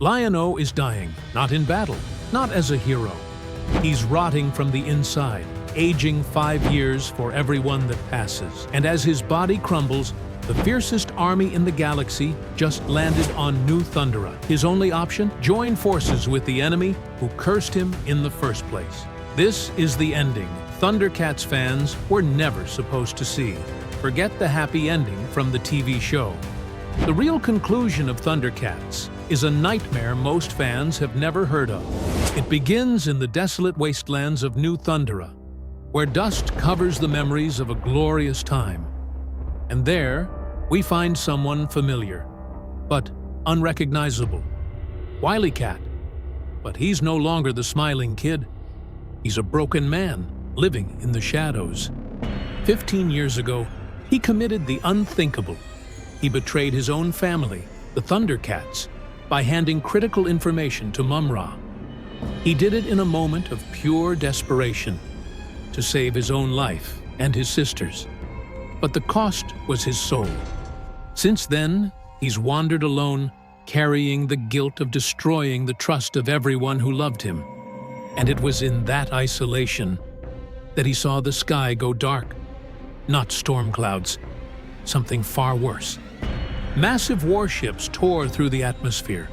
Lion-O is dying, not in battle, not as a hero. He's rotting from the inside, aging 5 years for everyone that passes. And as his body crumbles, the fiercest army in the galaxy just landed on New Thundera. His only option? Join forces with the enemy who cursed him in the first place. This is the ending ThunderCats fans were never supposed to see. Forget the happy ending from the TV show. The real conclusion of ThunderCats is a nightmare most fans have never heard of. It begins in the desolate wastelands of New Thundera, where dust covers the memories of a glorious time. And there, we find someone familiar, but unrecognizable. WilyKat. But he's no longer the smiling kid. He's a broken man, living in the shadows. 15 years ago, he committed the unthinkable. He betrayed his own family, the ThunderCats, by handing critical information to Mumm-Ra. He did it in a moment of pure desperation, to save his own life and his sister's. But the cost was his soul. Since then, he's wandered alone, carrying the guilt of destroying the trust of everyone who loved him. And it was in that isolation that he saw the sky go dark. Not storm clouds, something far worse. Massive warships tore through the atmosphere,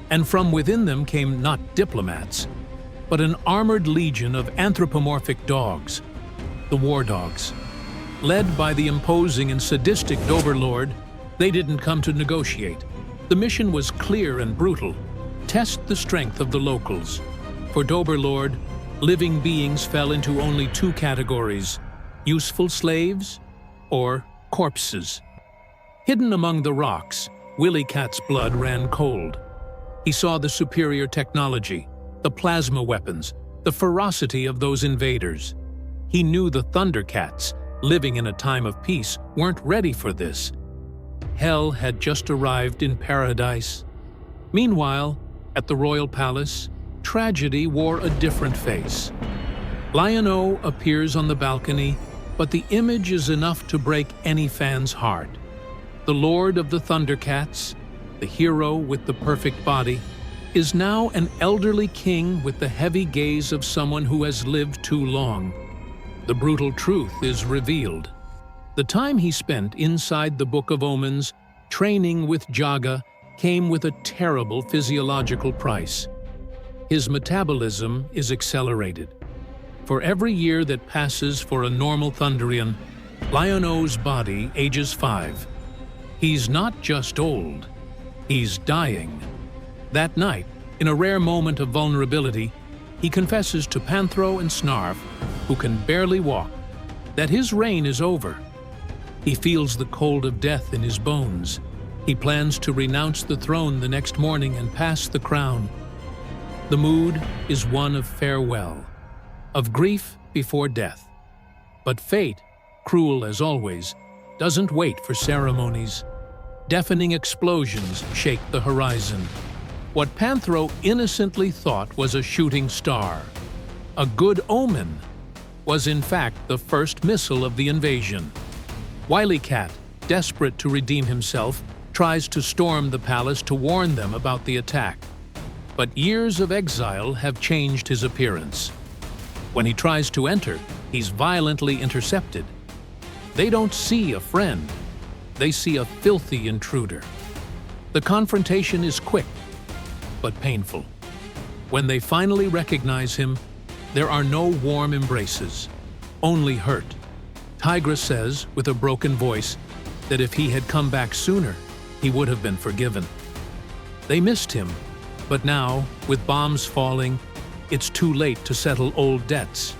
and from within them came not diplomats, but an armored legion of anthropomorphic dogs, the Wardogs. Led by the imposing and sadistic Overlord, they didn't come to negotiate. The mission was clear and brutal: test the strength of the locals. For Overlord, living beings fell into only 2 categories: useful slaves or corpses. Hidden among the rocks, WilyKat's blood ran cold. He saw the superior technology, the plasma weapons, the ferocity of those invaders. He knew the ThunderCats, living in a time of peace, weren't ready for this. Hell had just arrived in paradise. Meanwhile, at the royal palace, tragedy wore a different face. Lion-O appears on the balcony, but the image is enough to break any fan's heart. The Lord of the ThunderCats, the hero with the perfect body, is now an elderly king with the heavy gaze of someone who has lived too long. The brutal truth is revealed. The time he spent inside the Book of Omens, training with Jaga, came with a terrible physiological price. His metabolism is accelerated. For every year that passes for a normal Thunderian, Lion-O's body ages 5. He's not just old, he's dying. That night, in a rare moment of vulnerability, he confesses to Panthro and Snarf, who can barely walk, that his reign is over. He feels the cold of death in his bones. He plans to renounce the throne the next morning and pass the crown. The mood is one of farewell, of grief before death. But fate, cruel as always, doesn't wait for ceremonies. Deafening explosions shake the horizon. What Panthro innocently thought was a shooting star, a good omen, was in fact the first missile of the invasion. WilyKat, desperate to redeem himself, tries to storm the palace to warn them about the attack. But years of exile have changed his appearance. When he tries to enter, he's violently intercepted. They don't see a friend. They see a filthy intruder. The confrontation is quick, but painful. When they finally recognize him, there are no warm embraces, only hurt. Tigra says, with a broken voice, that if he had come back sooner, he would have been forgiven. They missed him, but now, with bombs falling, it's too late to settle old debts.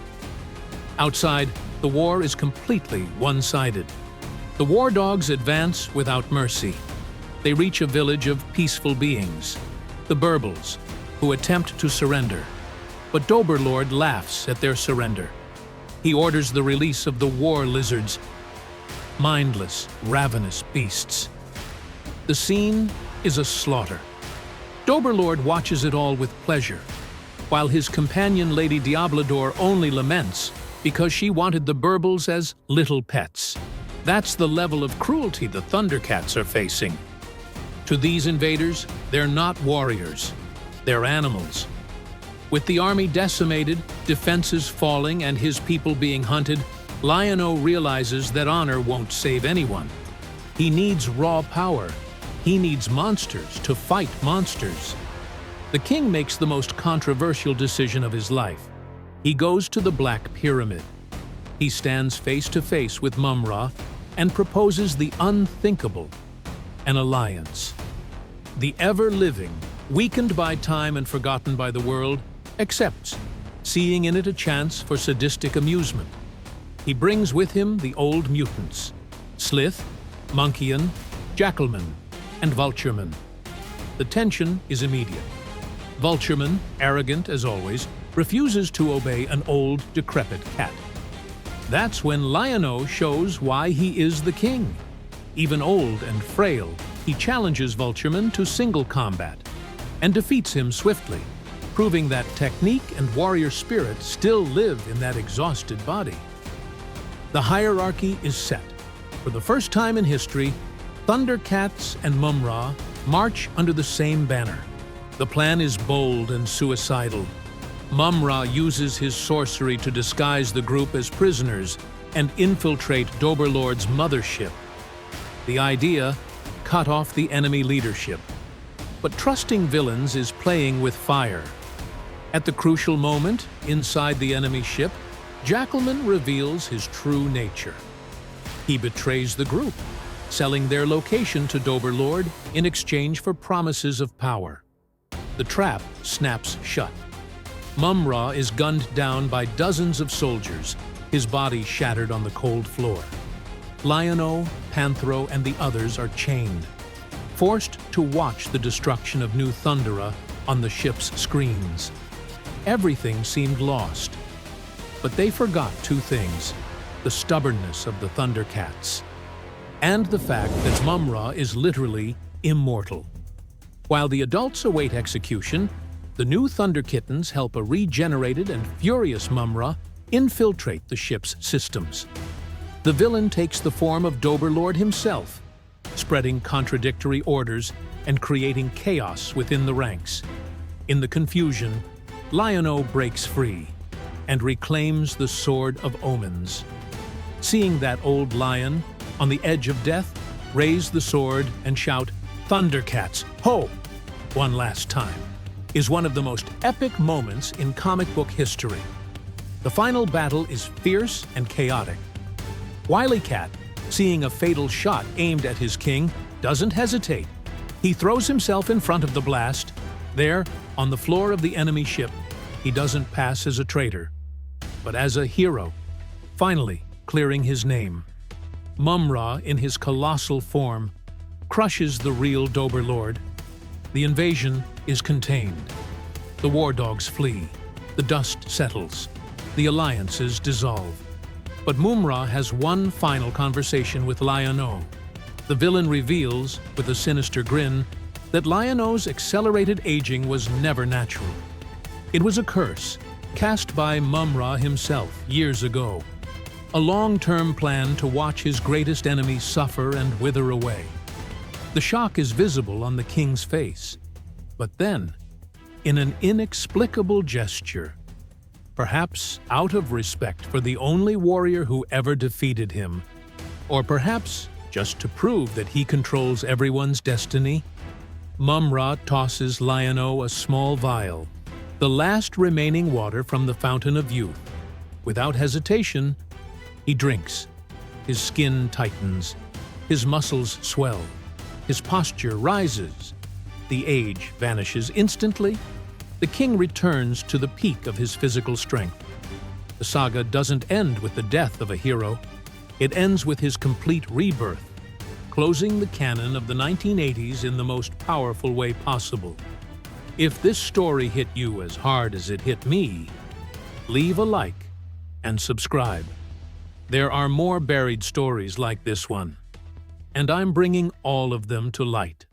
Outside, the war is completely one-sided. The Wardogs advance without mercy. They reach a village of peaceful beings, the Burbles, who attempt to surrender. But Overlord laughs at their surrender. He orders the release of the war lizards, mindless, ravenous beasts. The scene is a slaughter. Overlord watches it all with pleasure, while his companion Lady Diablador only laments because she wanted the Burbles as little pets. That's the level of cruelty the ThunderCats are facing. To these invaders, they're not warriors, they're animals. With the army decimated, defenses falling, and his people being hunted, Lion-O realizes that honor won't save anyone. He needs raw power. He needs monsters to fight monsters. The king makes the most controversial decision of his life. He goes to the Black Pyramid. He stands face to face with Mumm-Ra and proposes the unthinkable, an alliance. The ever-living, weakened by time and forgotten by the world, accepts, seeing in it a chance for sadistic amusement. He brings with him the old mutants, Slith, Monkeyan, Jackalman, and Vultureman. The tension is immediate. Vultureman, arrogant as always, refuses to obey an old, decrepit cat. That's when Lion-O shows why he is the king. Even old and frail, he challenges Vultureman to single combat and defeats him swiftly, proving that technique and warrior spirit still live in that exhausted body. The hierarchy is set. For the first time in history, ThunderCats and Mumm-Ra march under the same banner. The plan is bold and suicidal. Mumm-Ra uses his sorcery to disguise the group as prisoners and infiltrate Doberlord's mothership. The idea: cut off the enemy leadership. But trusting villains is playing with fire. At the crucial moment, inside the enemy ship, Jackalman reveals his true nature. He betrays the group, selling their location to Doberlord in exchange for promises of power. The trap snaps shut. Mumm-Ra is gunned down by dozens of soldiers, his body shattered on the cold floor. Lion-O, Panthro, and the others are chained, forced to watch the destruction of New Thundera on the ship's screens. Everything seemed lost, but they forgot two things: the stubbornness of the ThunderCats and the fact that Mumm-Ra is literally immortal. While the adults await execution, the new Thunder Kittens help a regenerated and furious Mumm-Ra infiltrate the ship's systems. The villain takes the form of Doberlord himself, spreading contradictory orders and creating chaos within the ranks. In the confusion, Lion-O breaks free and reclaims the Sword of Omens. Seeing that old lion, on the edge of death, raise the sword and shout, "ThunderCats, ho!" one last time, is one of the most epic moments in comic book history. The final battle is fierce and chaotic. WilyKat, seeing a fatal shot aimed at his king, doesn't hesitate. He throws himself in front of the blast. There, on the floor of the enemy ship, he doesn't pass as a traitor, but as a hero, finally clearing his name. Mumm-Ra, in his colossal form, crushes the real Doberlord. The invasion is contained. The Wardogs flee. The dust settles. The alliances dissolve. But Mumm-Ra has one final conversation with Lion-O. The villain reveals, with a sinister grin, that Lion-O's accelerated aging was never natural. It was a curse, cast by Mumm-Ra himself years ago. A long-term plan to watch his greatest enemy suffer and wither away. The shock is visible on the king's face. But then, in an inexplicable gesture, perhaps out of respect for the only warrior who ever defeated him, or perhaps just to prove that he controls everyone's destiny, Mumm-Ra tosses Lion-O a small vial, the last remaining water from the Fountain of Youth. Without hesitation, he drinks. His skin tightens. His muscles swell. His posture rises. The age vanishes instantly. The king returns to the peak of his physical strength. The saga doesn't end with the death of a hero. It ends with his complete rebirth, closing the canon of the 1980s in the most powerful way possible. If this story hit you as hard as it hit me, leave a like and subscribe. There are more buried stories like this one, and I'm bringing all of them to light.